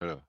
Hello.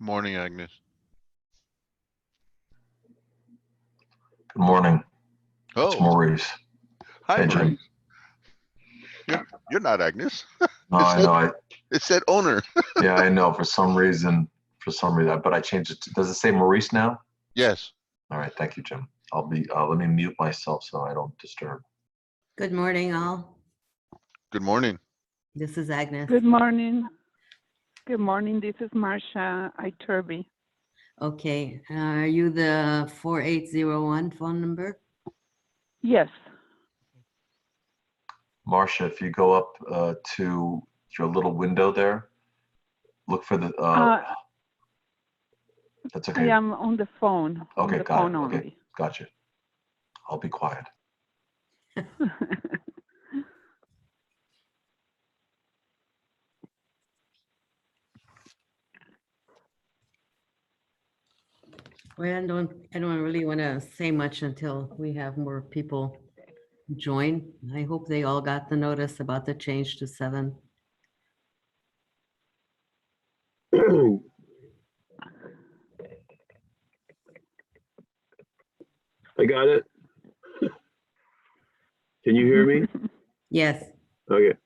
Morning, Agnes. Good morning. It's Oh, Maurice. hi, Hey, Jim. Maurice. You're not Agnes. No, It I said, know. it said owner. Yeah, I know. For some reason, but I changed it. Does it say Maurice now? Yes. All right. Thank you, Jim. Let me mute myself so I don't disturb. Good morning, all. Good morning. This is Agnes. Good morning. Good morning. This is Marsha Iturbi. Okay, are you the 4801 phone number? Yes. Marcia, if you go up to your little window there, look for the. That's I okay. am on the phone. Okay, On the got phone it. Okay, only. gotcha. I'll be quiet. Well, I don't really want to say much until we have more people join. I hope they all got the notice about the change to 7. I got it. Can you hear me? Yes, Okay.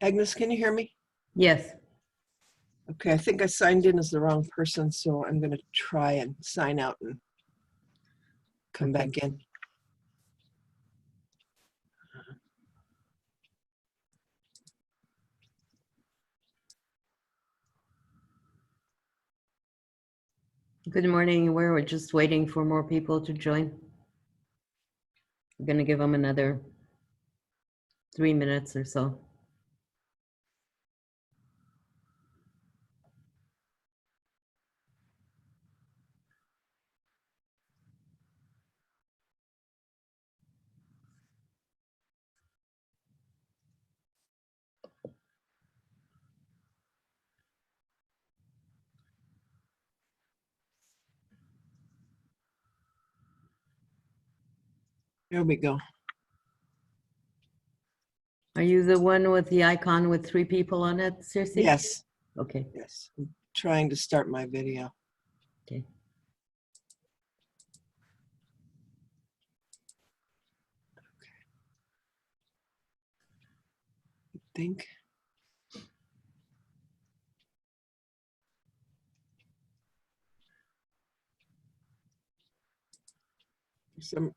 Agnes, can you hear me? Yes. Okay, I think I signed in as the wrong person, so I'm going to try and sign out and come Okay. back in. Good morning. We're just waiting for more people to join. We're going to give them another 3 minutes or so. There we go. Are you the one with the icon with 3 people on it, Circe? Yes, Okay. yes. I'm trying to start my video. Okay. I think. Some.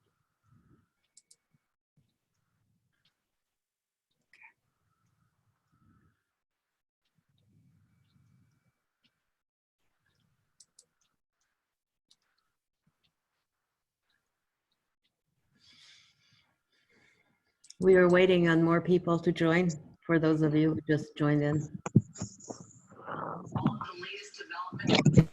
We are waiting on more people to join, for those of you who just joined in. All of the latest developments on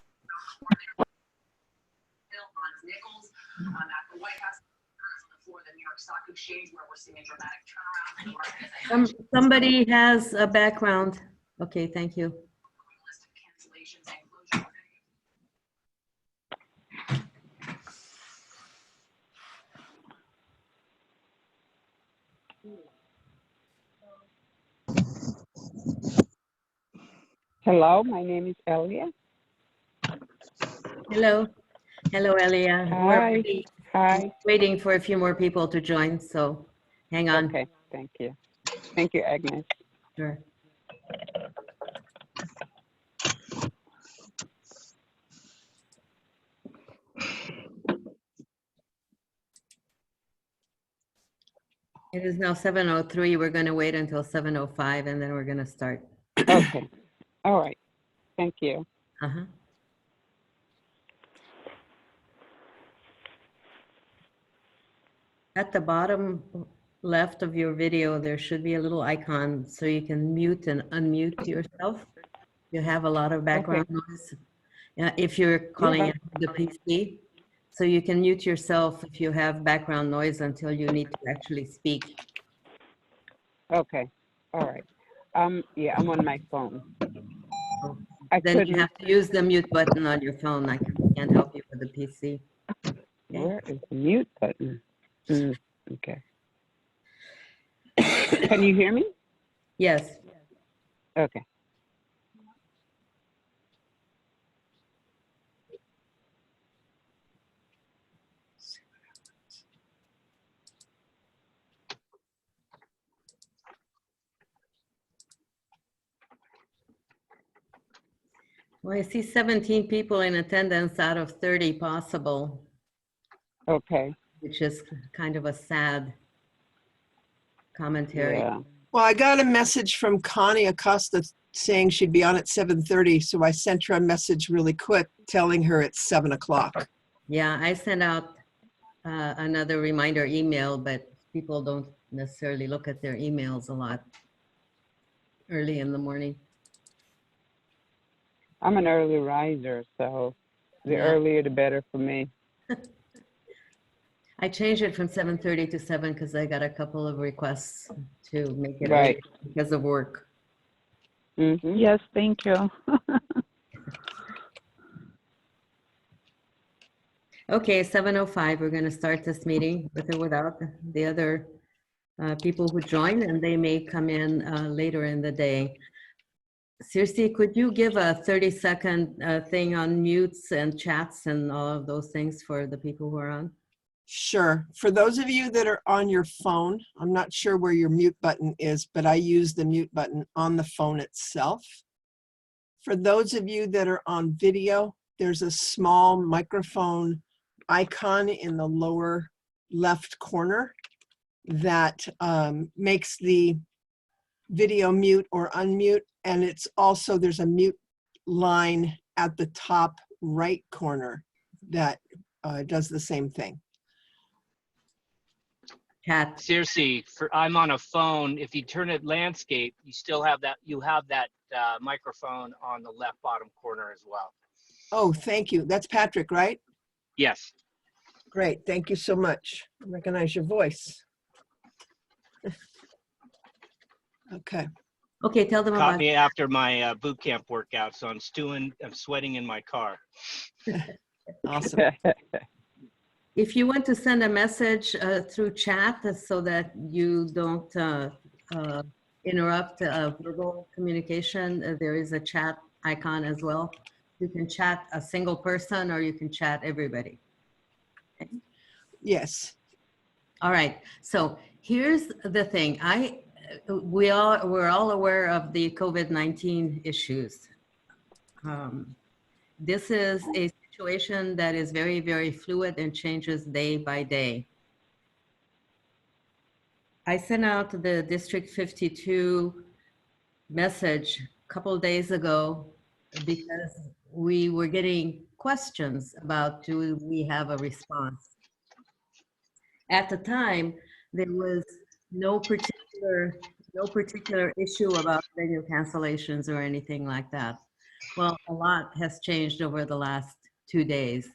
Nichols at the White House, on the floor of the New York Stock Exchange, where we're seeing a dramatic turnaround in the market as a Somebody has a background. Okay, thank you. list of cancellations and closure. Hello, my name is Elia. Hello. Hello, Elia. Hi. Hi. Waiting for a few more people to join, so hang on. Okay, thank you. Thank you, Agnes. Sure. It is now 7:03. We're going to wait until 7:05 and then we're going to start. Okay. All right. Thank you. Uh-huh. At the bottom left of your video, there should be a little icon so you can mute and unmute yourself. You have a lot of background noise. If you're calling it the PC, so you can mute yourself if you have background noise until you need to actually speak. Okay. All right. Yeah, I'm on my phone. So I then you couldn't. have to use the mute button on your phone. I can't help you with the PC. Okay. Where is the mute button? Okay. Can you hear me? Yes. Okay. Well, I see 17 people in attendance out of 30 possible, Okay. which is kind of a sad commentary. Yeah. Well, I got a message from Connie Acosta saying she'd be on at 7:30, so I sent her a message really quick telling her it's 7 o'clock. Yeah, I sent out another reminder email, but people don't necessarily look at their emails a lot early in the morning. I'm an early riser, so the Yeah. earlier the better for me. I changed it from 7:30 to 7 because I got a couple of requests to make it Right. early because of work. Mm-hmm. Yes, thank you. Okay, 7:05, we're going to start this meeting with or without the other people who join, and they may come in later in the day. Circe, could you give a 30-second thing on mutes and chats and all of those things for the people who are on? Sure. For those of you that are on your phone, I'm not sure where your mute button is, but I use the mute button on the phone itself. For those of you that are on video, there's a small microphone icon in the lower left corner that makes the video mute or unmute. And it's also, there's a mute line at the top right corner that does the same thing. Chat. Seriously, I'm on a phone. If you turn it landscape, you still have that. You have that microphone on the left bottom corner as well. Oh, thank you. That's Patrick, right? Yes. Great. Thank you so much. I recognize your voice. Okay. Okay, tell them Caught about me after my boot camp workout, so I'm sweating in my car. Awesome. If you want to send a message through chat so that you don't interrupt verbal communication, there is a chat icon as well. You can chat a single person or you can chat everybody. Okay. Yes. All right. So here's the thing. We're all aware of the COVID-19 issues. This is a situation that is very, very fluid and changes day by day. I sent out the District 52 message a couple of days ago because we were getting questions about, do we have a response? At the time, there was no particular issue about venue cancellations or anything like that. Well, a lot has changed over the last 2 days.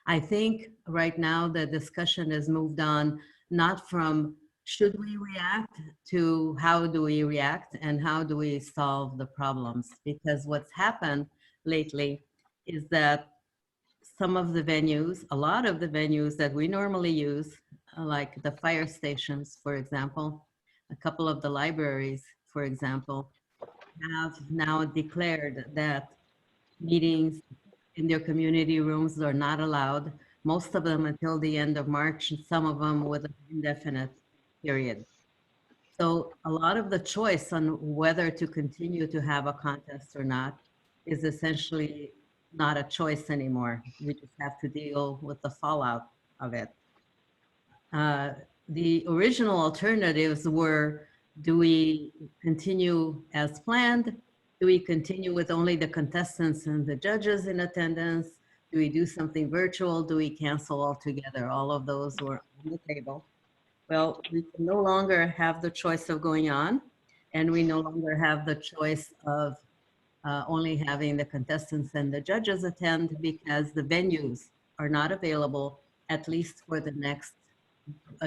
I think right now the discussion has moved on, not from should we react to how do we react and how do we solve the problems? Because what's happened lately is that some of the venues, a lot of the venues that we normally use, like the fire stations, for example, a couple of the libraries, for example, have now declared that meetings in their community rooms are not allowed, most of them until the end of March, and some of them with an indefinite period. So a lot of the choice on whether to continue to have a contest or not is essentially not a choice anymore. We just have to deal with the fallout of it. The original alternatives were, do we continue as planned? Do we continue with only the contestants and the judges in attendance? Do we do something virtual? Do we cancel altogether? All of those were on the table. Well, we can no longer have the choice of going on, and we no longer have the choice of only having the contestants and the judges attend, because the venues are not available, at least for the next,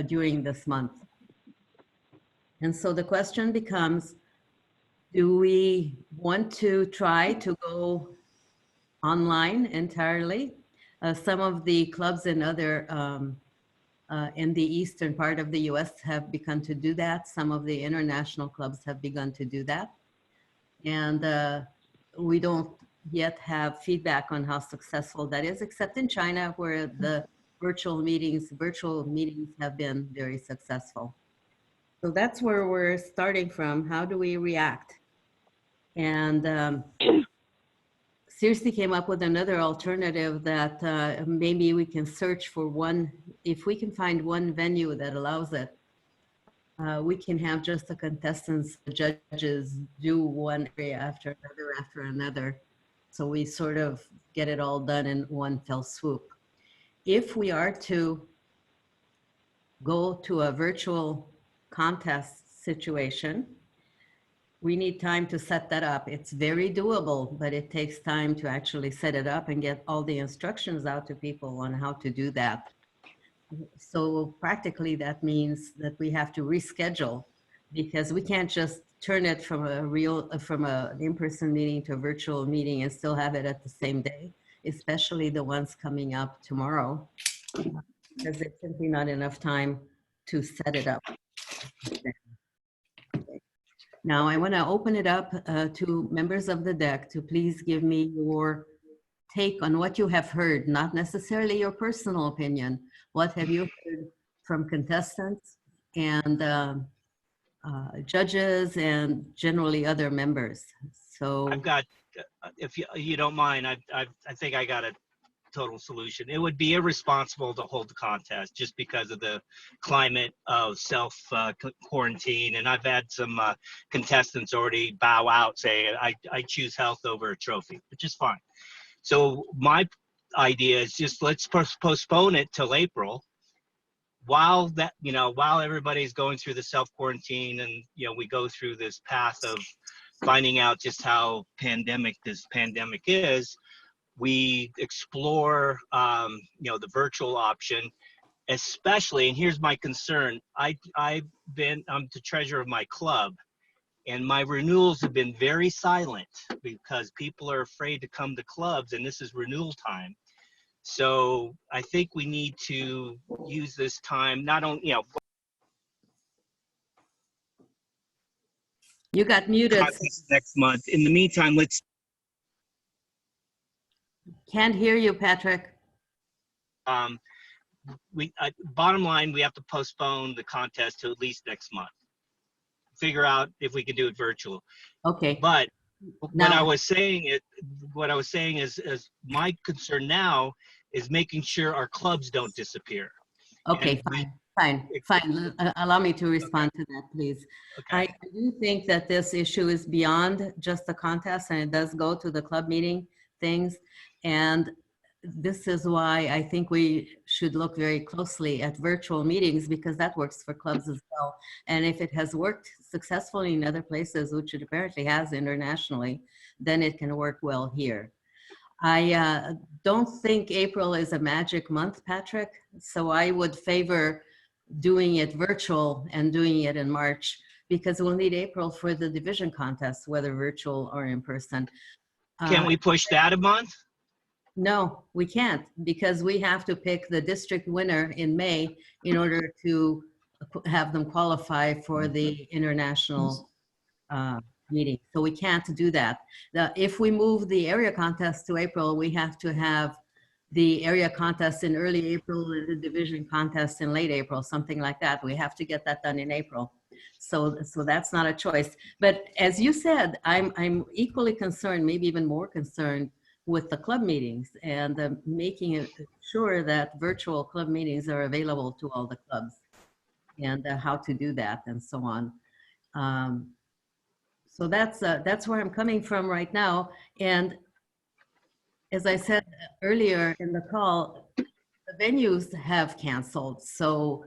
during this month. And so the question becomes, do we want to try to go online entirely? Some of the clubs in in the eastern part of the US have begun to do that. Some of the international clubs have begun to do that. And we don't yet have feedback on how successful that is, except in China, where the virtual meetings have been very successful. So that's where we're starting from. How do we react? And Seriously came up with another alternative that maybe we can search for one. If we can find one venue that allows it, we can have just the contestants, the judges do one area after another. So we sort of get it all done in one fell swoop. If we are to go to a virtual contest situation, we need time to set that up. It's very doable, but it takes time to actually set it up and get all the instructions out to people on how to do that. So practically that means that we have to reschedule, because we can't just turn it from an in-person meeting to a virtual meeting and still have it at the same day, especially the ones coming up tomorrow, because there's simply not enough time to set it up. Now I want to open it up to members of the DEC to please give me your take on what you have heard, not necessarily your personal opinion, what have you heard from contestants and judges and generally other members? So I've got, if you don't mind, I think I got a total solution. It would be irresponsible to hold the contest just because of the climate of self quarantine. And I've had some contestants already bow out saying, I choose health over a trophy, which is fine. So my idea is just let's postpone it till April while that, while everybody's going through the self quarantine and, we go through this path of finding out just how this pandemic is. We explore, the virtual option, especially, and here's my concern. I'm the treasurer of my club, and my renewals have been very silent because people are afraid to come to clubs, and this is renewal time. So I think we need to use this time, not only, you got muted. next month. In the meantime, let's Can't hear you, Patrick. bottom line, we have to postpone the contest to at least next month. Figure out if we can do it virtual. Okay. But what Now- I was saying is my concern now is making sure our clubs don't disappear. Okay, fine. Allow me to respond to that, please. Okay. I do think that this issue is beyond just the contest, and it does go to the club meeting things. And this is why I think we should look very closely at virtual meetings, because that works for clubs as well. And if it has worked successfully in other places, which it apparently has internationally, then it can work well here. I don't think April is a magic month, Patrick, so I would favor doing it virtual and doing it in March, because we'll need April for the division contest, whether virtual or in person. Can we push that a month? No, we can't, because we have to pick the district winner in May in order to have them qualify for the international meeting. So we can't do that. If we move the area contest to April, we have to have the area contest in early April and the division contest in late April, something like that. We have to get that done in April. So that's not a choice. But as you said, I'm equally concerned, maybe even more concerned, with the club meetings and making sure that virtual club meetings are available to all the clubs, and how to do that and so on. So that's where I'm coming from right now. And as I said earlier in the call, the venues have canceled. So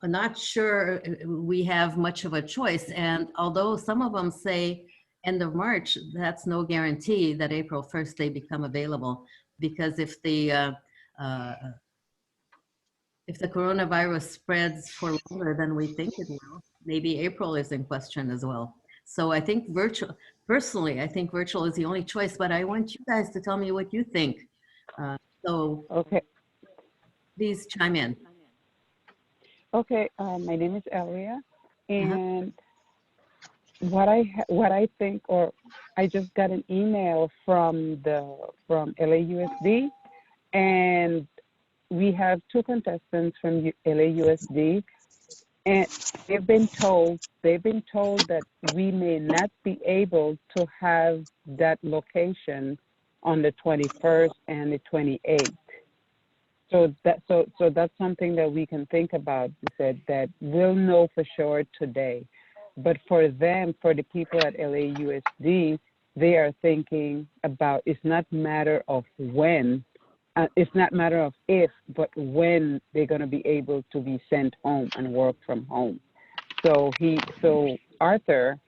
I'm not sure we have much of a choice. And although some of them say end of March, that's no guarantee that April 1st they become available, because if the coronavirus spreads for longer than we think it will, maybe April is in question as well. So I think personally, I think virtual is the only choice, but I want you guys to tell me what you think. Okay. Please chime in. Okay. My name is Elia, and what I think, or I just got an email from LAUSD, and we have two contestants from LAUSD, and they've been told that we may not be able to have that location on the 21st and the 28th. So that's something that we can think about. He said that we'll know for sure today. But for them, for the people at LAUSD, they are thinking about, it's not matter of when, it's not matter of if, but when they're going to be able to be sent home and work from home. So Arthur,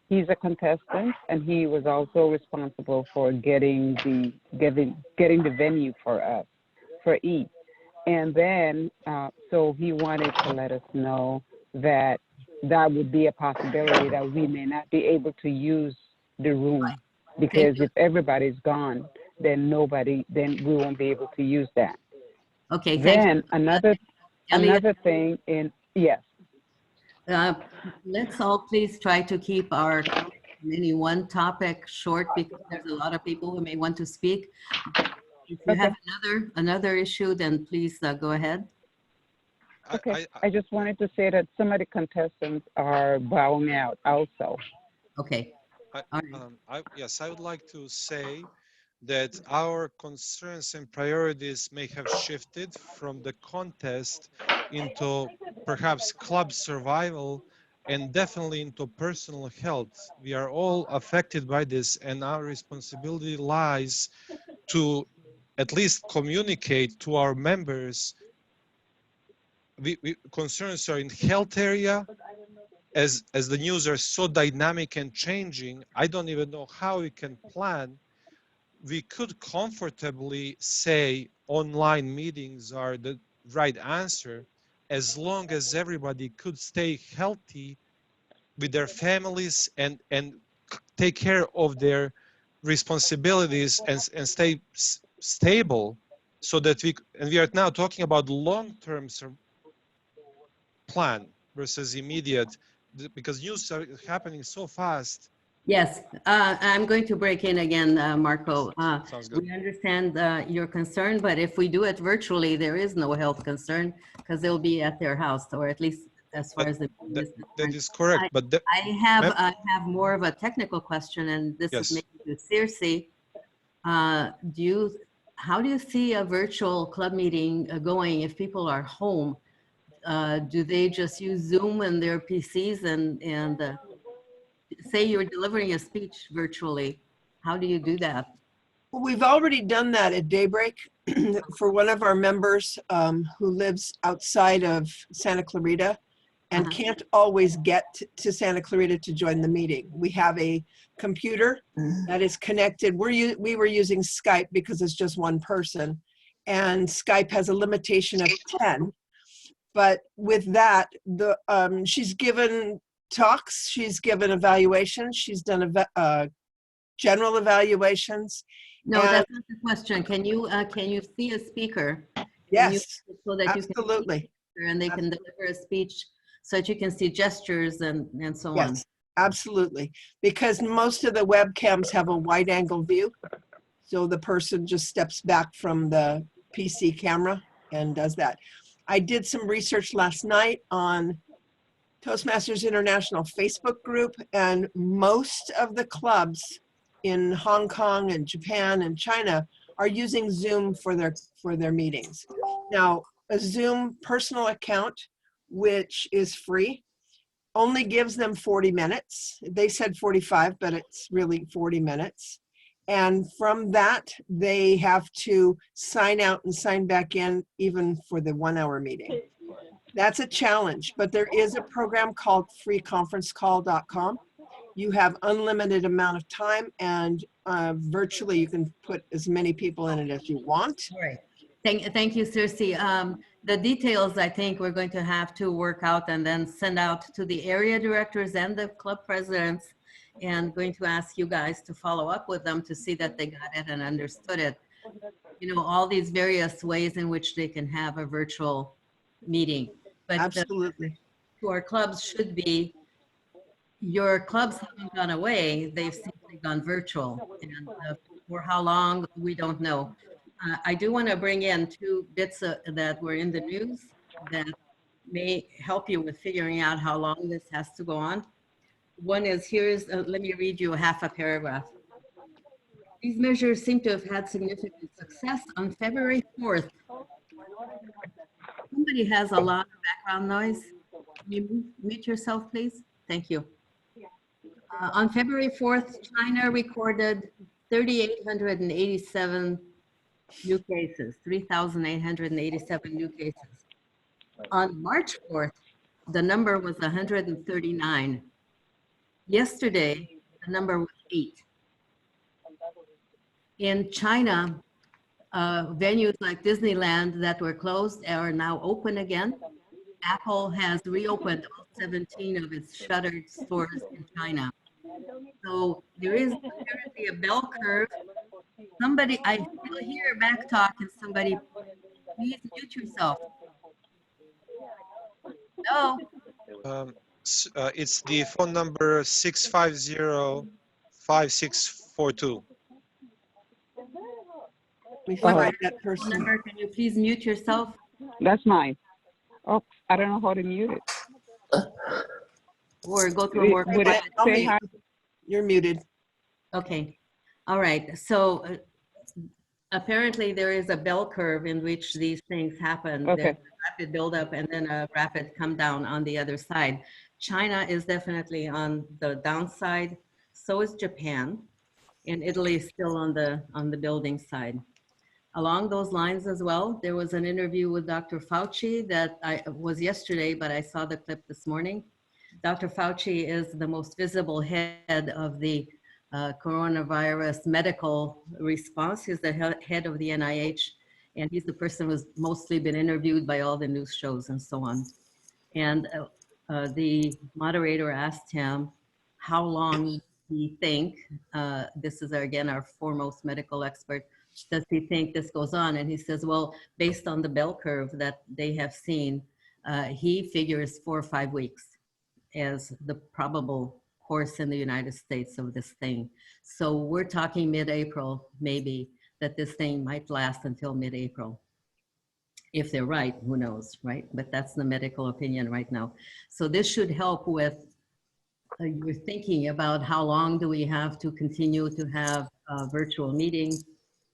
he's a contestant, and he was also responsible for getting the venue for us, for each. And then, so he wanted to let us know that would be a possibility that we may not be able to use the room, because if everybody's gone, then we won't be able to use that. Okay. Then another thing yes. Let's all please try to keep our any one topic short, because there's a lot of people who may want to speak. If you have another issue, then please go ahead. Okay, I just wanted to say that some of the contestants are bowing out also. Okay. Yes, I would like to say that our concerns and priorities may have shifted from the contest into perhaps club survival and definitely into personal health. We are all affected by this, and our responsibility lies to at least communicate to our members. Concerns are in health area. As the news are so dynamic and changing, I don't even know how we can plan. We could comfortably say online meetings are the right answer as long as everybody could stay healthy with their families and take care of their responsibilities and stay stable, so that we are now talking about long-term plan versus immediate, because news are happening so fast. Yes, I'm going to break in again, Marco. Sounds good. We understand your concern, but if we do it virtually, there is no health concern because they'll be at their house, or at least as far as the That is correct, but I have more of a technical question, and this is yes. maybe to Circe. How do you see a virtual club meeting going if people are home? Do they just use Zoom and their PCs and say you're delivering a speech virtually? How do you do that? We've already done that at Daybreak for one of our members who lives outside of Santa Clarita and can't always get to Santa Clarita to join the meeting. We have a computer that is connected. We were using Skype because it's just one person, and Skype has a limitation of 10. But with that, she's given talks, she's given evaluations, she's done general evaluations. No, that's not the question. Can you see a speaker? Yes, so that absolutely. You can and they can deliver a speech so that you can see gestures and so on. Yes, absolutely. Because most of the webcams have a wide angle view. So the person just steps back from the PC camera and does that. I did some research last night on Toastmasters International Facebook group, and most of the clubs in Hong Kong and Japan and China are using Zoom for their meetings. Now, a Zoom personal account, which is free, only gives them 40 minutes. They said 45, but it's really 40 minutes. And from that, they have to sign out and sign back in even for the 1 hour meeting. That's a challenge, but there is a program called freeconferencecall.com. You have unlimited amount of time, and virtually you can put as many people in it as you want. All right. Thank you, Circe. The details, I think we're going to have to work out and then send out to the area directors and the club presidents, and going to ask you guys to follow up with them to see that they got it and understood it. You know, all these various ways in which they can have a virtual meeting. But absolutely, to our clubs should be, your clubs haven't gone away, they've simply gone virtual. And for how long, we don't know. I do want to bring in two bits that were in the news that may help you with figuring out how long this has to go on. One is, let me read you half a paragraph. These measures seem to have had significant success. On February 4th, somebody has a lot of background noise. Can you mute yourself, please? Thank you. On February 4th, China recorded 3,887 new cases, 3,887 new cases. On March 4th, the number was 139. Yesterday, the number was 8. In China, venues like Disneyland that were closed are now open again. Apple has reopened all 17 of its shuttered stores in China. So there is apparently a bell curve. Somebody, I still hear back talk, and somebody, please mute yourself. No. It's the phone number 650-5642. We find that person. Can you please mute yourself? That's mine. Oh, I don't know how to mute it. Or go to a more Would it private. I'll say mute hi? you. You're muted. Okay, all right. So apparently there is a bell curve in which these things happen. Okay. There's a rapid buildup and then a rapid come down on the other side. China is definitely on the downside. So is Japan, and Italy is still on the building side. Along those lines as well, there was an interview with Dr. Fauci that was yesterday, but I saw the clip this morning. Dr. Fauci is the most visible head of the coronavirus medical response. He's the head of the NIH, and he's the person who's mostly been interviewed by all the news shows and so on. And the moderator asked him how long he think, this is again our foremost medical expert, does he think this goes on? And he says, well, based on the bell curve that they have seen, he figures 4 or 5 weeks as the probable course in the United States of this thing. So we're talking mid-April, maybe, that this thing might last until mid-April. If they're right, who knows, right? But that's the medical opinion right now. So this should help with your thinking about how long do we have to continue to have virtual meetings,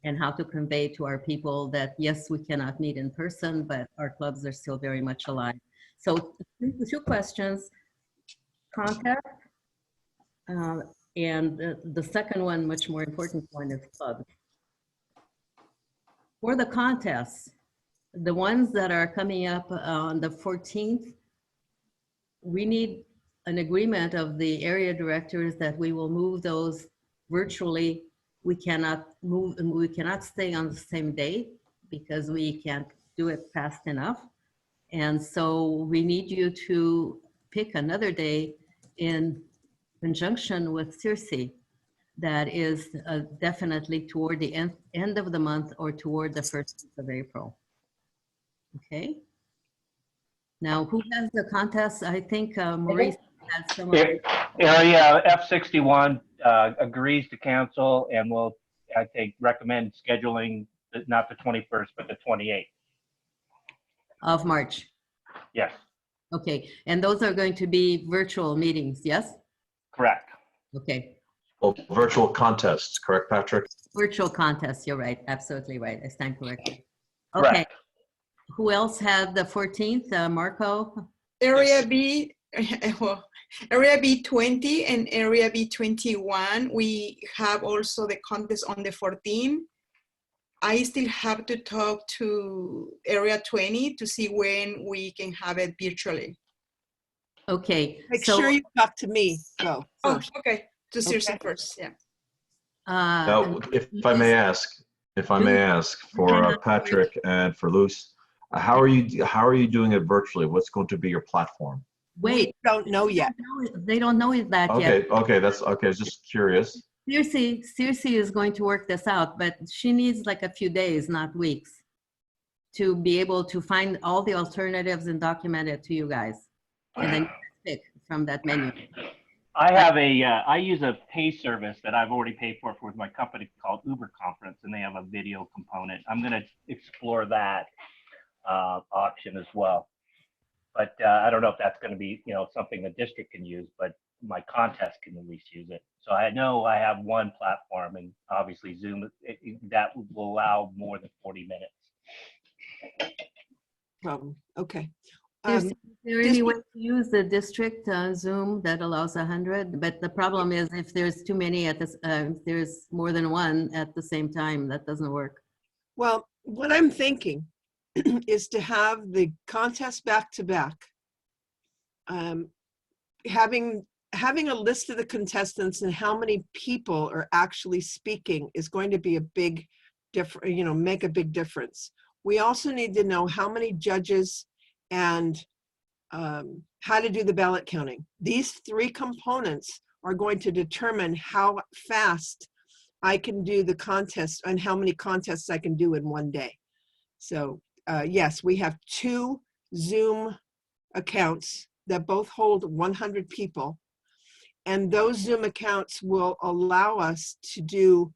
and how to convey to our people that, yes, we cannot meet in person, but our clubs are still very much alive. So 2 questions. Contact, and the second one, much more important one, is clubs. For the contests, the ones that are coming up on the 14th, we need an agreement of the area directors that we will move those virtually. We cannot move, and we cannot stay on the same day because we can't do it fast enough. And so we need you to pick another day in conjunction with Circe that is definitely toward the end of the month or toward the 1st of April. Okay. Now, who has the contest? I think Maurice has some of it. Area F61 agrees to cancel and will, I think, recommend scheduling not the 21st, but the 28th. Of March. Yes, Okay. And those are going to be virtual meetings, yes? correct. Okay. Well, virtual contests, correct, Patrick? Virtual contests, you're right. Absolutely right. I stand corrected. Okay. Correct. Who else had the 14th? Marco? Area B, well, Area B20 and Area B21, we have also the contest on the 14th. I still have to talk to Area 20 to see when we can have it virtually. Okay. Make so, sure you talk to me, though, Oh, first. okay. To Circe Okay. first, yeah. Now, if I may ask, for Patrick and for Luz, how are you doing it virtually? What's going to be your platform? Wait. We don't know yet. They don't know that yet. Okay, that's okay. I was just curious. Circe is going to work this out, but she needs like a few days, not weeks, to be able to find all the alternatives and document it to you guys. And then you can pick from that menu. I have I use a pay service that I've already paid for with my company called Uber Conference, and they have a video component. I'm going to explore that option as well. But I don't know if that's going to be, something the district can use, but my contest can at least use it. So I know I have one platform, and obviously Zoom, that will allow more than 40 minutes. Problem. Okay. Is there any way to use the district Zoom that allows 100? But the problem is if there's too many at this, if there's more than one at the same time, that doesn't work. Well, what I'm thinking is to have the contest back to back. Having a list of the contestants and how many people are actually speaking is going to be a big make a big difference. We also need to know how many judges and how to do the ballot counting. These 3 components are going to determine how fast I can do the contest and how many contests I can do in one day. So yes, we have 2 Zoom accounts that both hold 100 people. And those Zoom accounts will allow us to do,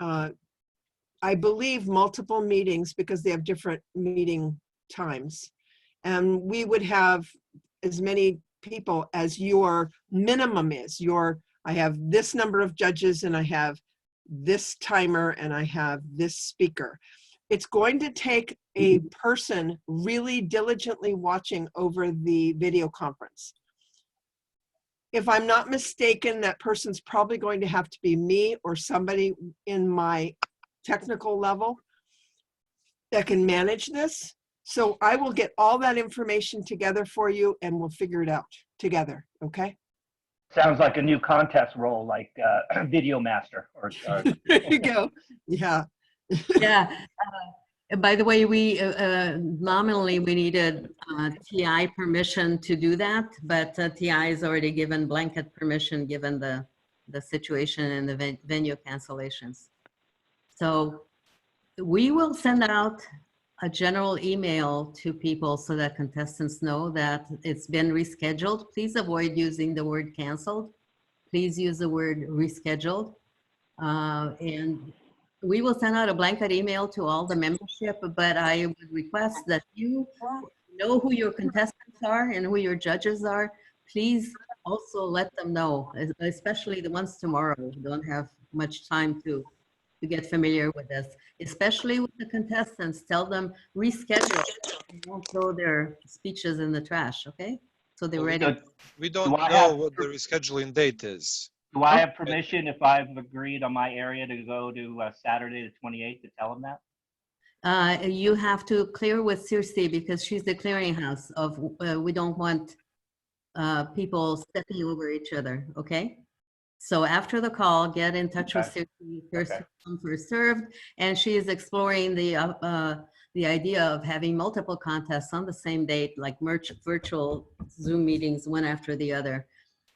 I believe, multiple meetings because they have different meeting times. And we would have as many people as your minimum is. I have this number of judges and I have this timer and I have this speaker. It's going to take a person really diligently watching over the video conference. If I'm not mistaken, that person's probably going to have to be me or somebody in my technical level that can manage this. So I will get all that information together for you and we'll figure it out together, okay? Sounds like a new contest role, like video master. There you go. Yeah. Yeah. By the way, we nominally we needed TI permission to do that, but TI has already given blanket permission given the situation and the venue cancellations. So we will send out a general email to people so that contestants know that it's been rescheduled. Please avoid using the word canceled. Please use the word rescheduled. And we will send out a blanket email to all the membership, but I would request that you know who your contestants are and who your judges are. Please also let them know, especially the ones tomorrow who don't have much time to get familiar with this, especially with the contestants. Tell them reschedule. Don't throw their speeches in the trash, okay? So they're ready. We don't know what the rescheduling date is. Do I have permission if I've agreed on my area to go to Saturday the 28th to tell them that? You have to clear with Circe because she's the clearinghouse of, we don't want people stepping over each other, okay? So after the call, get in touch with Circe, first come, first served, and she is exploring the idea of having multiple contests on the same date, like virtual Zoom meetings, one after the other.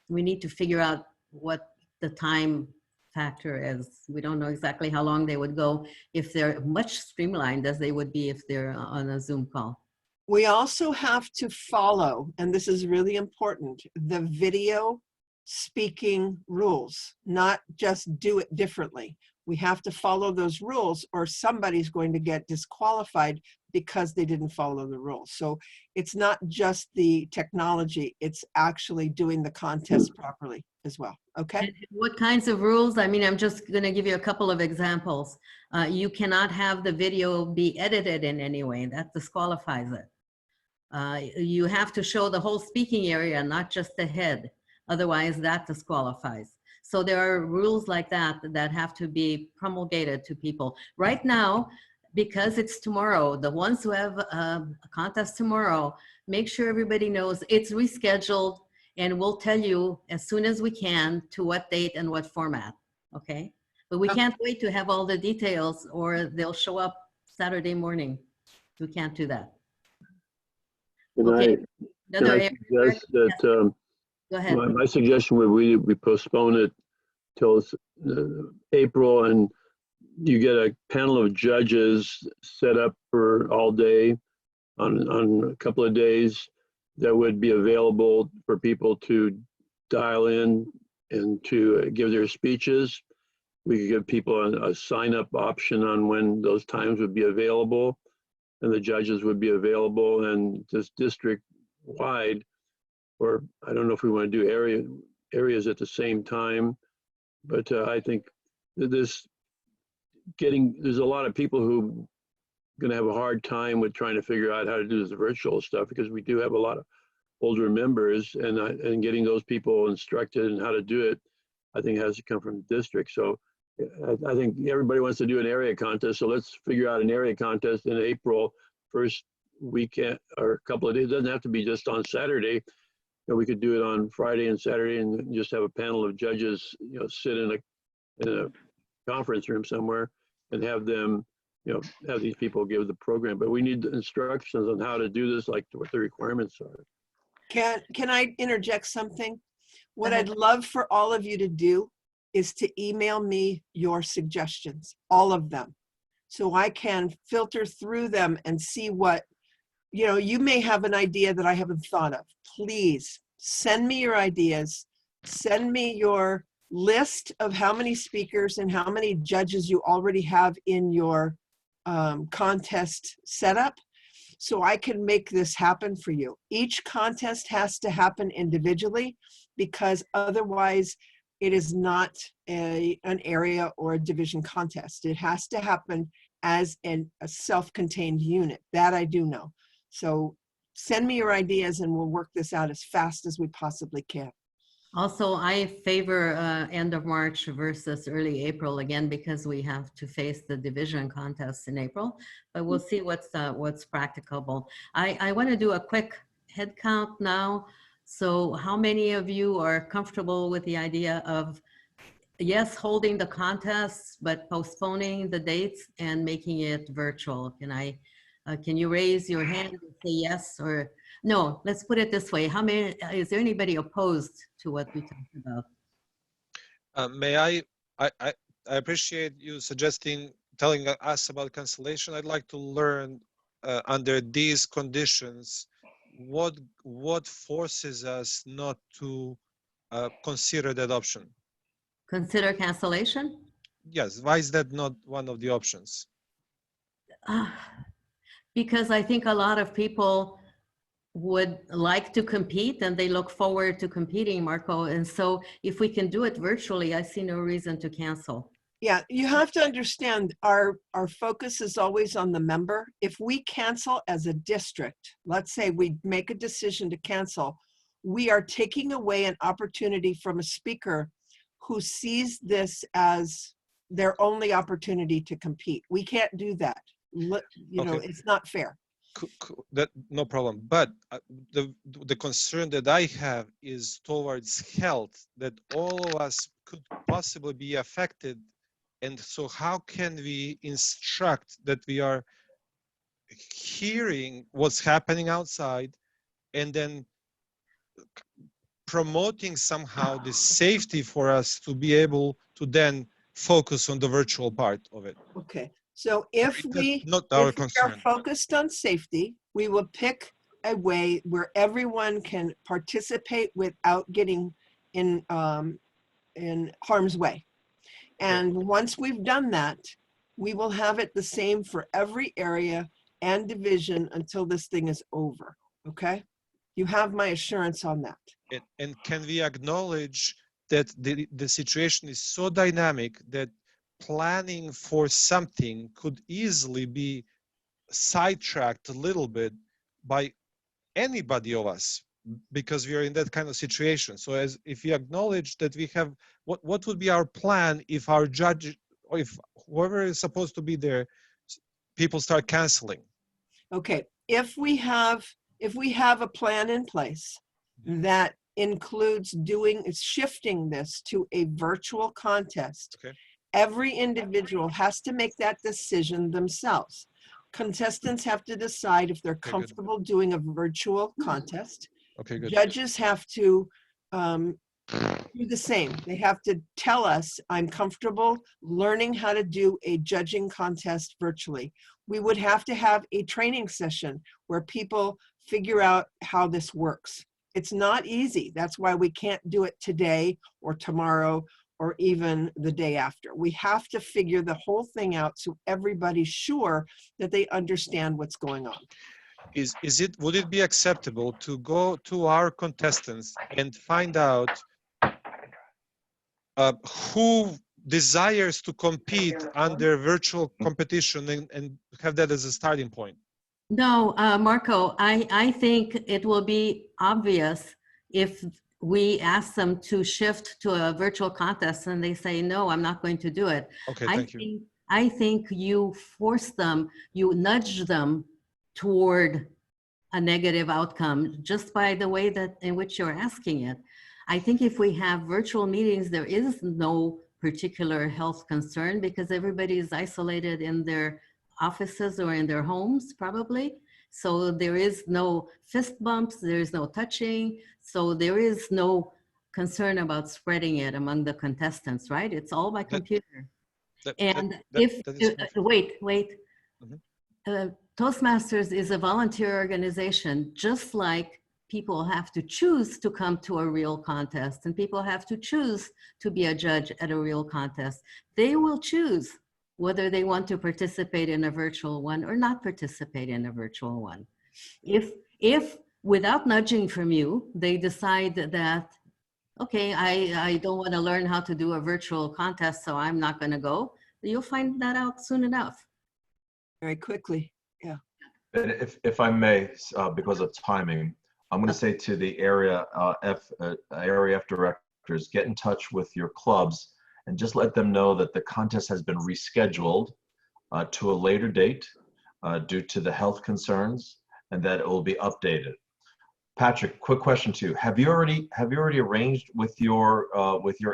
We need to figure out what the time factor is. We don't know exactly how long they would go if they're much streamlined as they would be if they're on a Zoom call. We also have to follow, and this is really important, the video speaking rules, not just do it differently. We have to follow those rules or somebody's going to get disqualified because they didn't follow the rules. So it's not just the technology, it's actually doing the contest properly as well, okay? And what kinds of rules? I mean, I'm just gonna give you a couple of examples. You cannot have the video be edited in any way, that disqualifies it. You have to show the whole speaking area, not just the head. Otherwise, that disqualifies. So there are rules like that that have to be promulgated to people. Right now, because it's tomorrow, the ones who have a contest tomorrow, make sure everybody knows it's rescheduled and we'll tell you as soon as we can to what date and what format, okay? But we can't wait to have all the details or they'll show up Saturday morning. We can't do that. Okay. Can I suggest that Go ahead. my suggestion would we postpone it till April, and you get a panel of judges set up for all day on a couple of days that would be available for people to dial in and to give their speeches. We could give people a sign-up option on when those times would be available, and the judges would be available, and just district-wide, or I don't know if we want to do areas at the same time, but I think there's a lot of people who going to have a hard time with trying to figure out how to do this virtual stuff, because we do have a lot of older members, and getting those people instructed in how to do it, I think has to come from the district. So I think everybody wants to do an area contest, so let's figure out an area contest in April, first weekend or a couple of days. It doesn't have to be just on Saturday. We could do it on Friday and Saturday and just have a panel of judges, sit in a conference room somewhere and have them, have these people give the program. But we need instructions on how to do this, like what the requirements are. Can I interject something? What I'd love for all of you to do is to email me your suggestions, all of them, so I can filter through them and see what, you may have an idea that I haven't thought of. Please send me your ideas. Send me your list of how many speakers and how many judges you already have in your contest setup, so I can make this happen for you. Each contest has to happen individually because otherwise it is not an area or a division contest. It has to happen as a self-contained unit. That I do know. So send me your ideas and we'll work this out as fast as we possibly can. Also, I favor end of March versus early April again, because we have to face the division contests in April, but we'll see what's practicable. I want to do a quick head count now. So how many of you are comfortable with the idea of, yes, holding the contests, but postponing the dates and making it virtual? Can you raise your hand and say yes or no? Let's put it this way. Is there anybody opposed to what we talked about? I appreciate you telling us about cancellation. I'd like to learn under these conditions, what forces us not to consider that option? Consider cancellation? Yes, why is that not one of the options? Because I think a lot of people would like to compete and they look forward to competing, Marco. And so if we can do it virtually, I see no reason to cancel. Yeah, you have to understand our focus is always on the member. If we cancel as a district, let's say we make a decision to cancel, we are taking away an opportunity from a speaker who sees this as their only opportunity to compete. We can't do that. You know, it's not fair. That no problem, but the concern that I have is towards health, that all of us could possibly be affected, and so how can we instruct that we are hearing what's happening outside and then promoting somehow the safety for us to be able to then focus on the virtual part of it? Okay. So if we are focused on safety, we will pick a way where everyone can participate without getting in harm's way. And once we've done that, we will have it the same for every area and division until this thing is over. Okay? You have my assurance on that. And can we acknowledge that the situation is so dynamic that planning for something could easily be sidetracked a little bit by anybody of us, because we are in that kind of situation? So if we acknowledge that we have, what would be our plan if our judge, or if whoever is supposed to be there, people start canceling? Okay, if we have a plan in place that includes shifting this to a virtual contest, every individual has to make that decision themselves. Contestants have to decide if they're comfortable doing a virtual contest. Judges have to do the same. They have to tell us, I'm comfortable learning how to do a judging contest virtually. We would have to have a training session where people figure out how this works. It's not easy. That's why we can't do it today or tomorrow or even the day after. We have to figure the whole thing out so everybody's sure that they understand what's going on. Would it be acceptable to go to our contestants and find out who desires to compete under virtual competition and have that as a starting point? No, Marco, I think it will be obvious if we ask them to shift to a virtual contest and they say, no, I'm not going to do it. Okay, thank you. I think you force them, you nudge them toward a negative outcome just by the way in which you're asking it. I think if we have virtual meetings, there is no particular health concern because everybody is isolated in their offices or in their homes probably. So there is no fist bumps, there is no touching. So there is no concern about spreading it among the contestants, right? It's all by computer. Wait. Toastmasters is a volunteer organization, just like people have to choose to come to a real contest and people have to choose to be a judge at a real contest. They will choose whether they want to participate in a virtual one or not participate in a virtual one. If without nudging from you, they decide that, okay, I don't want to learn how to do a virtual contest, so I'm not going to go, you'll find that out soon enough. Very quickly. And if I may, because of timing, I'm going to say to the area F directors, get in touch with your clubs and just let them know that the contest has been rescheduled to a later date due to the health concerns, and that it will be updated. Patrick, quick question to you: Have you already arranged with your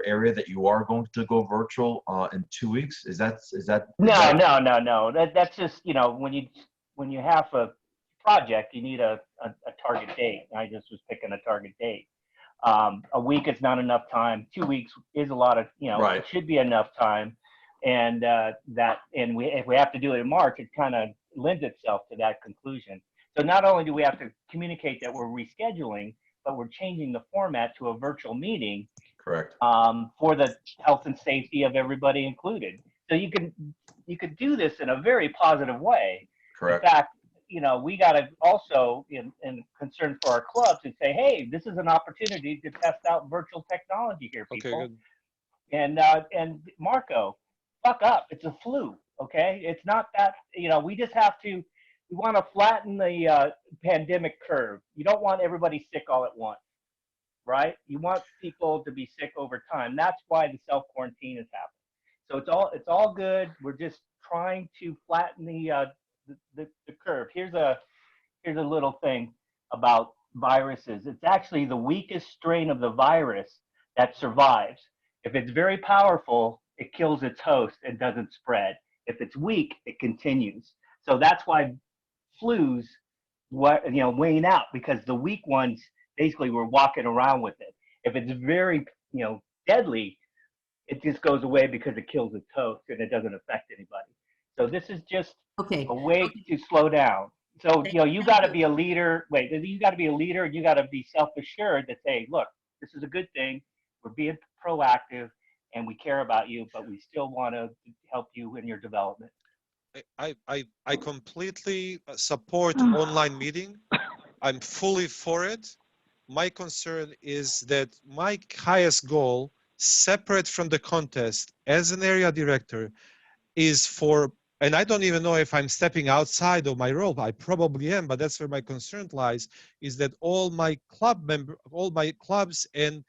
area that you are going to go virtual in 2 weeks? Is that No. That's just, you know, when you have a project, you need a target date. I just was picking a target date. A week is not enough time. 2 weeks is a lot of, you know, Right. It should be enough time. And if we have to do it in March, it kind of lends itself to that conclusion. So not only do we have to communicate that we're rescheduling, but we're changing the format to a virtual meeting. correct? For the health and safety of everybody included. So you could do this in a very positive way. Correct. In fact, you know, we got to also, in concern for our clubs, and say, hey, this is an opportunity to test out virtual technology here, people. Okay, good. And Marco, fuck up. It's a flu, okay? It's not that, you know, we just have to, we want to flatten the pandemic curve. You don't want everybody sick all at once, right? You want people to be sick over time. That's why the self-quarantine is happening. So it's all good. We're just trying to flatten the curve. Here's a little thing about viruses. It's actually the weakest strain of the virus that survives. If it's very powerful, it kills its host and doesn't spread. If it's weak, it continues. So that's why flus, wane out, because the weak ones basically were walking around with it. If it's very, deadly, it just goes away because it kills its host and it doesn't affect anybody. So this is just a way to slow down. So, you got to be a leader. You got to be a leader, and you got to be self-assured that, say, look, this is a good thing. We're being proactive, and we care about you, but we still want to help you in your development. I completely support online meeting. I'm fully for it. My concern is that my highest goal, separate from the contest, as an area director, is for, and I don't even know if I'm stepping outside of my role. I probably am, but that's where my concern lies, is that all my clubs and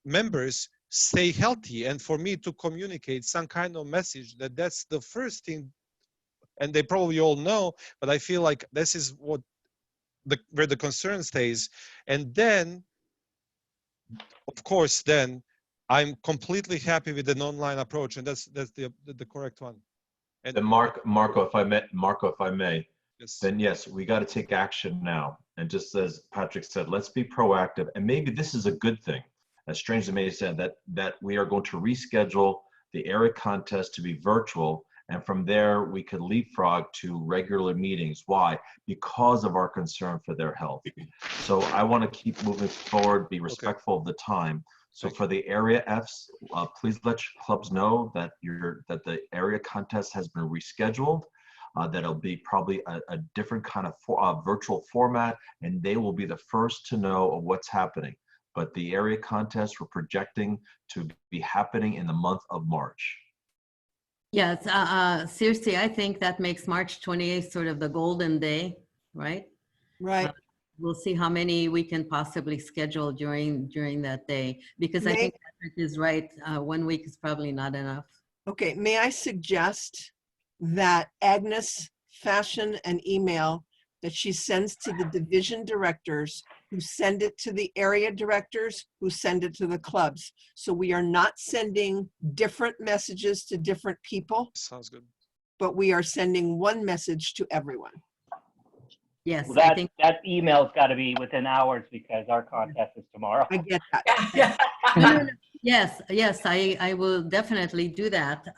members stay healthy, and for me to communicate some kind of message that that's the first thing, and they probably all know, but I feel like this is where the concern stays. And then, of course, then I'm completely happy with an online approach, and that's the correct one. And then Marco, if I may, yes. Then yes, we got to take action now. And just as Patrick said, let's be proactive. And maybe this is a good thing, as strange as it may sound, that we are going to reschedule the area contest to be virtual. And from there, we could leapfrog to regular meetings. Why? Because of our concern for their health. So I want to keep moving forward, be respectful of the time. So for the area Fs, please let your clubs know that the area contest has been rescheduled. That it'll be probably a different kind of virtual format, and they will be the first to know of what's happening. But the area contest, we're projecting to be happening in the month of March. Yes, seriously, I think that makes March 28th sort of the golden day, right? Right. We'll see how many we can possibly schedule during that day, because I think Patrick is right. 1 week is probably not enough. Okay, may I suggest that Agnes fashion an email that she sends to the division directors, who send it to the area directors, who send it to the clubs. So we are not sending different messages to different people. Sounds good. But we are sending one message to everyone. Yes, well, I think that email's got to be within hours because our contest is tomorrow. I get that. Yes, I will definitely do that.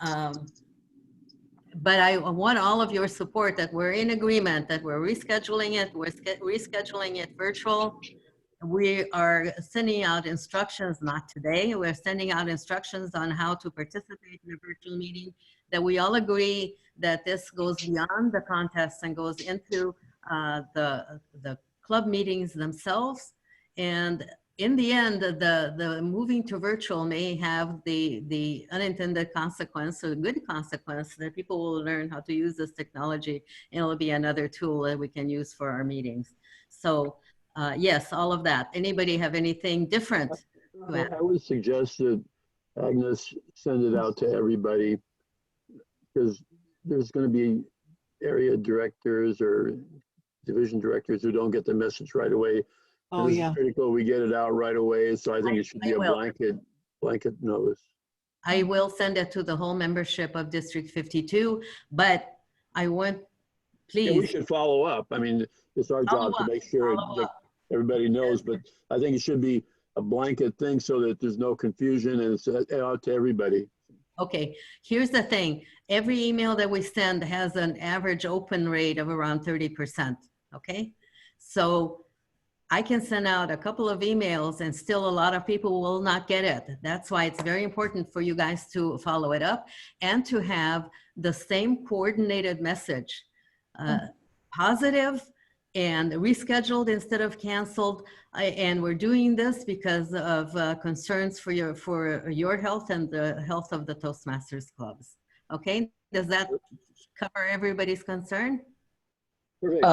But I want all of your support that we're in agreement that we're rescheduling it. We're rescheduling it virtual. We are sending out instructions, not today. We're sending out instructions on how to participate in a virtual meeting, that we all agree that this goes beyond the contest and goes into the club meetings themselves. And in the end, the moving to virtual may have the unintended consequence or good consequence that people will learn how to use this technology, and it'll be another tool that we can use for our meetings. So yes, all of that. Anybody have anything different to add? I would suggest that Agnes send it out to everybody, because there's going to be area directors or division directors who don't get the message right away. Oh, It's yeah. critical we get it out right away. So I think it should be I a will. blanket notice. I will send it to the whole membership of District 52, but I want, Yeah, we please, should follow up. I mean, it's our Follow job to up, make sure follow that everybody knows, but I think it should be a blanket thing so that there's no confusion and it's out to everybody. okay, here's the thing. Every email that we send has an average open rate of around 30%, okay? So I can send out a couple of emails and still a lot of people will not get it. That's why it's very important for you guys to follow it up and to have the same coordinated message, positive and rescheduled instead of canceled. And we're doing this because of concerns for your health and the health of the Toastmasters clubs. Okay, does that cover everybody's concern? Perfect.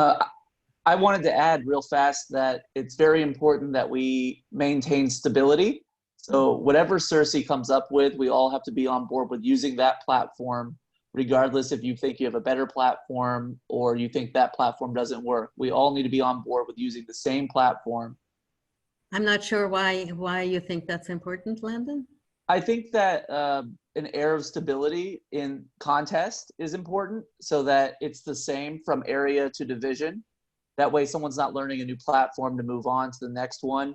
I wanted to add real fast that it's very important that we maintain stability. So whatever CERC comes up with, we all have to be on board with using that platform, regardless if you think you have a better platform or you think that platform doesn't work. We all need to be on board with using the same platform. I'm not sure why you think that's important, Landon. I think that an air of stability in contest is important so that it's the same from area to division. That way someone's not learning a new platform to move on to the next one.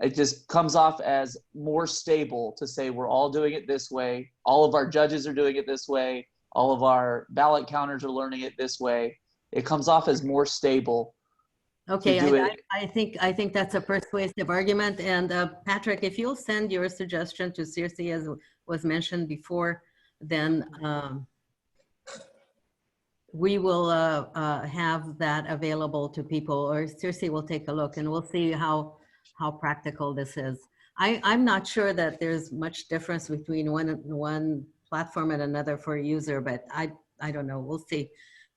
It just comes off as more stable to say we're all doing it this way. All of our judges are doing it this way. All of our ballot counters are learning it this way. It comes off as more stable. Okay, I think that's a persuasive argument. And Patrick, if you'll send your suggestion to CERC as was mentioned before, then we will have that available to people, or CERC will take a look and we'll see how practical this is. I'm not sure that there's much difference between one platform and another for a user, but I don't know, we'll see.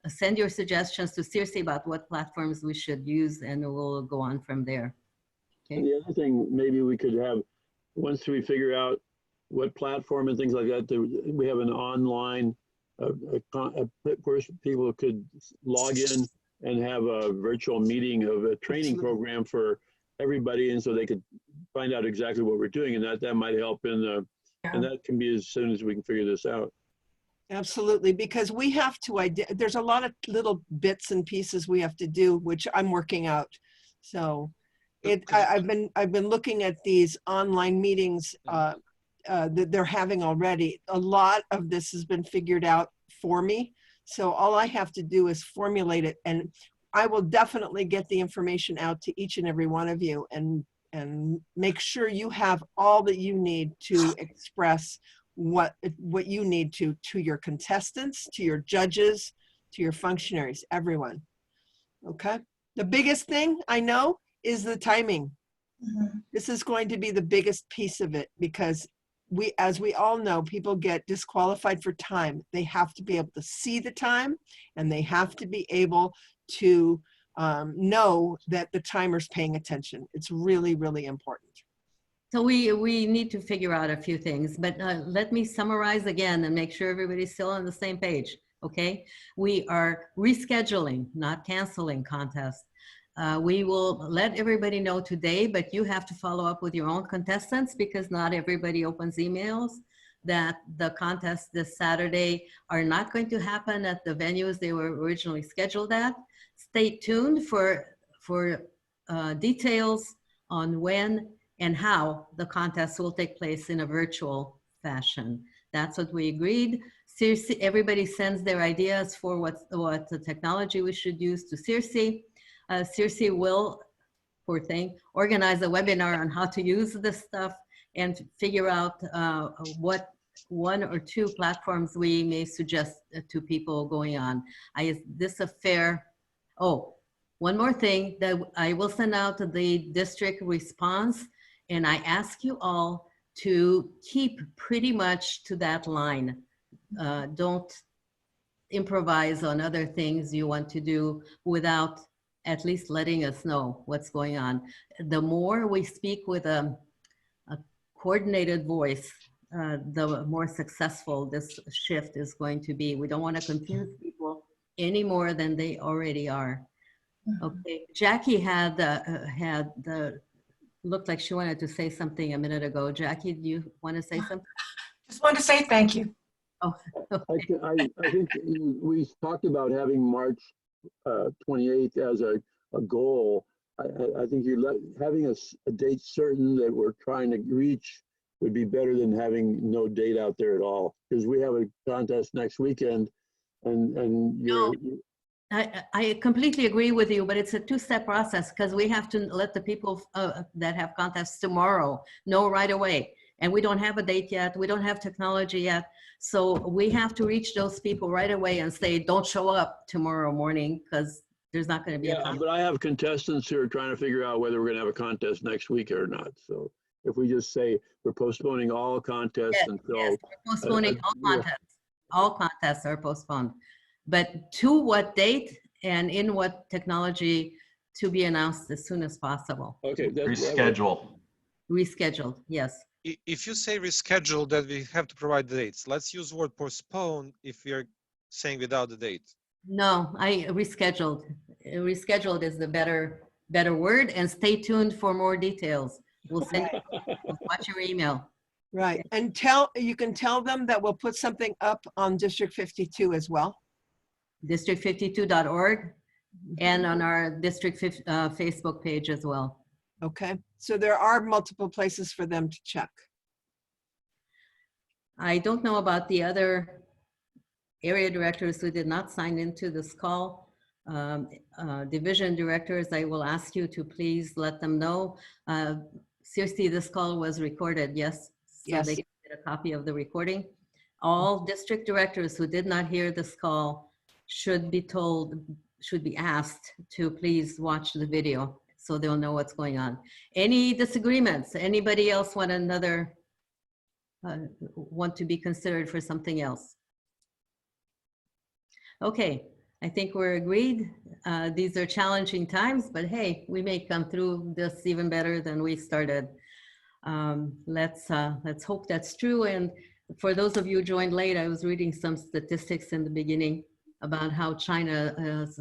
Send your suggestions to CERC about what platforms we should use and we'll go on from there. Okay. And the other thing, maybe we could have, once we figure out what platform and things like that, we have an online, where people could log in and have a virtual meeting of a training program for everybody, and so they could find out exactly what we're doing, and that might help in the, and that can be as soon as we can figure this out. Absolutely, because we have to, there's a lot of little bits and pieces we have to do, which I'm working out. So I've been looking at these online meetings that they're having already. A lot of this has been figured out for me. So all I have to do is formulate it, and I will definitely get the information out to each and every one of you and make sure you have all that you need to express what you need to your contestants, to your judges, to your functionaries, everyone. Okay. The biggest thing I know is the timing. This is going to be the biggest piece of it, because as we all know, people get disqualified for time. They have to be able to see the time, and they have to be able to know that the timer's paying attention. It's really, really important. So we need to figure out a few things, but let me summarize again and make sure everybody's still on the same page, okay? We are rescheduling, not canceling contests. We will let everybody know today, but you have to follow up with your own contestants, because not everybody opens emails, that the contests this Saturday are not going to happen at the venues they were originally scheduled at. Stay tuned for details on when and how the contests will take place in a virtual fashion. That's what we agreed. CERC, everybody sends their ideas for what the technology we should use to CERC. CERC will, poor thing, organize a webinar on how to use this stuff and figure out what one or two platforms we may suggest to people going on. Is this a fair, one more thing that I will send out to the district response, and I ask you all to keep pretty much to that line. Don't improvise on other things you want to do without at least letting us know what's going on. The more we speak with a coordinated voice, the more successful this shift is going to be. We don't want to confuse people any more than they already are. Okay, Jackie looked like she wanted to say something a minute ago. Jackie, do you want to say something? Just wanted to say thank you. Oh, okay. I think we talked about having March 28th as a goal. I think having a date certain that we're trying to reach would be better than having no date out there at all, because we have a contest next weekend, and you're. I completely agree with you, but it's a two-step process because we have to let the people that have contests tomorrow know right away. And we don't have a date yet. We don't have technology yet. So we have to reach those people right away and say, don't show up tomorrow morning because there's not going to be a contest. But I have contestants who are trying to figure out whether we're going to have a contest next week or not. So if we just say we're postponing all contests until. Yes, we're postponing all contests. All contests are postponed. But to what date and in what technology to be announced as soon as possible. Okay. Reschedule. Rescheduled, yes. If you say reschedule, that we have to provide dates. Let's use word postpone if we're saying without the date. No, I rescheduled. Rescheduled is the better word, and stay tuned for more details. We'll send watch your email. Right, and you can tell them that we'll put something up on District 52 as well. District52.org and on our District Facebook page as well. Okay, so there are multiple places for them to check. I don't know about the other area directors who did not sign into this call. Division directors, I will ask you to please let them know. Seriously, this call was recorded, yes? So yes. They can get a copy of the recording. All district directors who did not hear this call should be asked to please watch the video so they'll know what's going on. Any disagreements? Anybody else want to be considered for something else? Okay, I think we're agreed. These are challenging times, but hey, we may come through this even better than we started. Let's hope that's true. And for those of you who joined late, I was reading some statistics in the beginning about how China's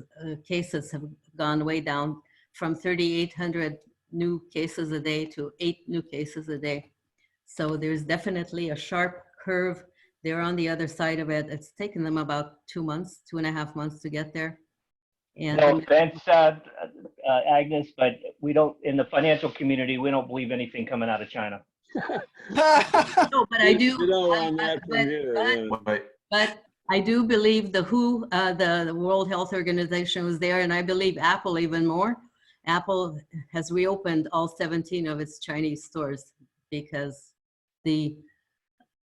cases have gone way down from 3,800 new cases a day to 8 new cases a day. So there's definitely a sharp curve. They're on the other side of it. It's taken them about 2.5 months to get there. And no offense, Agnes, but we don't, in the financial community, we don't believe anything coming out of China. No, but I do. But I do believe the WHO, the World Health Organization, was there, and I believe Apple even more. Apple has reopened all 17 of its Chinese stores because the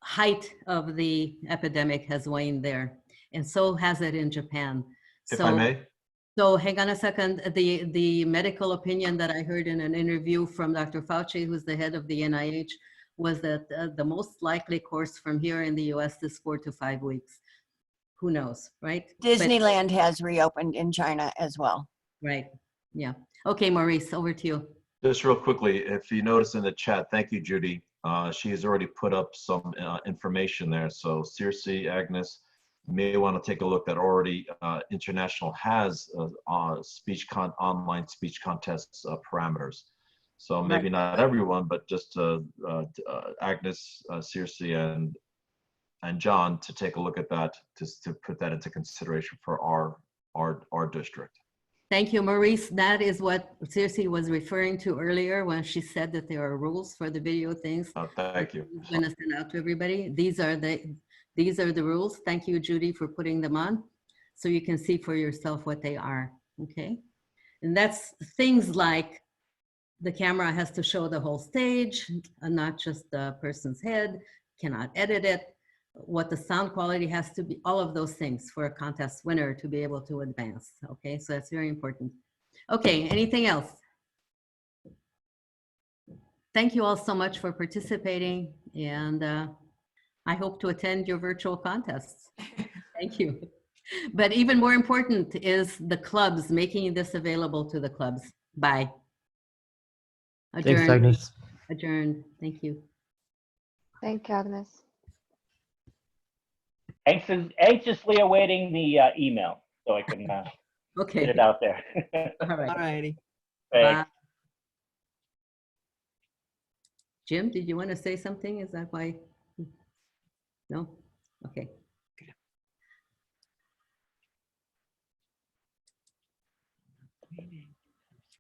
height of the epidemic has waned there, and so has it in Japan. If I may? So hang on a second. The medical opinion that I heard in an interview from Dr. Fauci, who's the head of the NIH, was that the most likely course from here in the US is 4 to 5 weeks. Who knows, right? Disneyland has reopened in China as well. Right, yeah. Okay, Maurice, over to you. Just real quickly, if you notice in the chat, thank you, Judy. She has already put up some information there. So Circe, Agnes, may want to take a look. That already International has online speech contests parameters. So maybe not everyone, but just Agnes, Circe, and John to take a look at that, to put that into consideration for our district. Thank you, Maurice. That is what Circe was referring to earlier when she said that there are rules for the video things. Oh, thank you. I'm going to send out to everybody. These are the rules. Thank you, Judy, for putting them on, so you can see for yourself what they are. Okay, and that's things like the camera has to show the whole stage and not just the person's head. Cannot edit it. What the sound quality has to be, all of those things for a contest winner to be able to advance. Okay, so that's very important. Okay, anything else? Thank you all so much for participating, and I hope to attend your virtual contests. Thank you. But even more important is the clubs, making this available to the clubs. Bye. Thanks, Adjourned. Agnes. Adjourned. Thank you. Thank you, Agnes. Anxiously awaiting the email so I can get Okay. it out there. All right. All righty. Thanks. Bye. Jim, did you want to say something? Is that why? No? Okay.